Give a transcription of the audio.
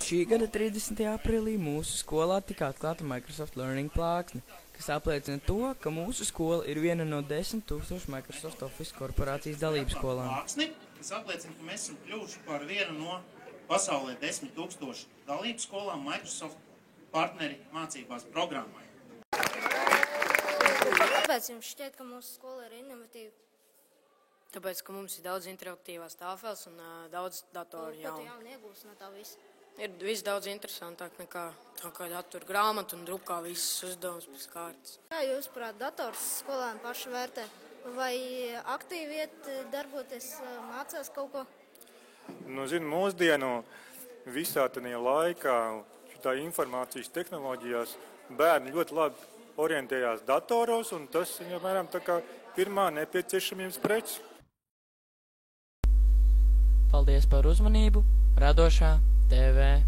Šī gada 30. aprīlī mūsu skolā tika atklāta Microsoft Learning plāksne, kas apliecina to, ka mūsu skola ir viena no 10,000 Microsoft Office korporācijas dalību skolām. Plāksni, kas apliecina, ka mēs esam kļuvuši par vienu no pasaulē 10,000 dalību skolām Microsoft partneri mācībās programmai. Kāpēc jums šķiet, ka mūsu skola ir inovatīva? Tāpēc, ka mums ir daudz interaktīvās tāfeles un daudz datoru Ko tu jauni iegūsi no tā visa? Ir viss daudz interesantāk nekā tā kā datora grāmata un drukā visas uzdevumus pēc kārtas. Kā jūs, prāt, dators skolēni paši vērtē? Vai aktīvi iet darboties, mācās kaut ko? Mūsdienu visā tajā laikā, šitā informācijas tehnoloģijās, bērni ļoti labi orientējās datoros, un tas ir, apmēram, tā kā pirmā nepieciešamības prece. Paldies par uzmanību! Radošā TV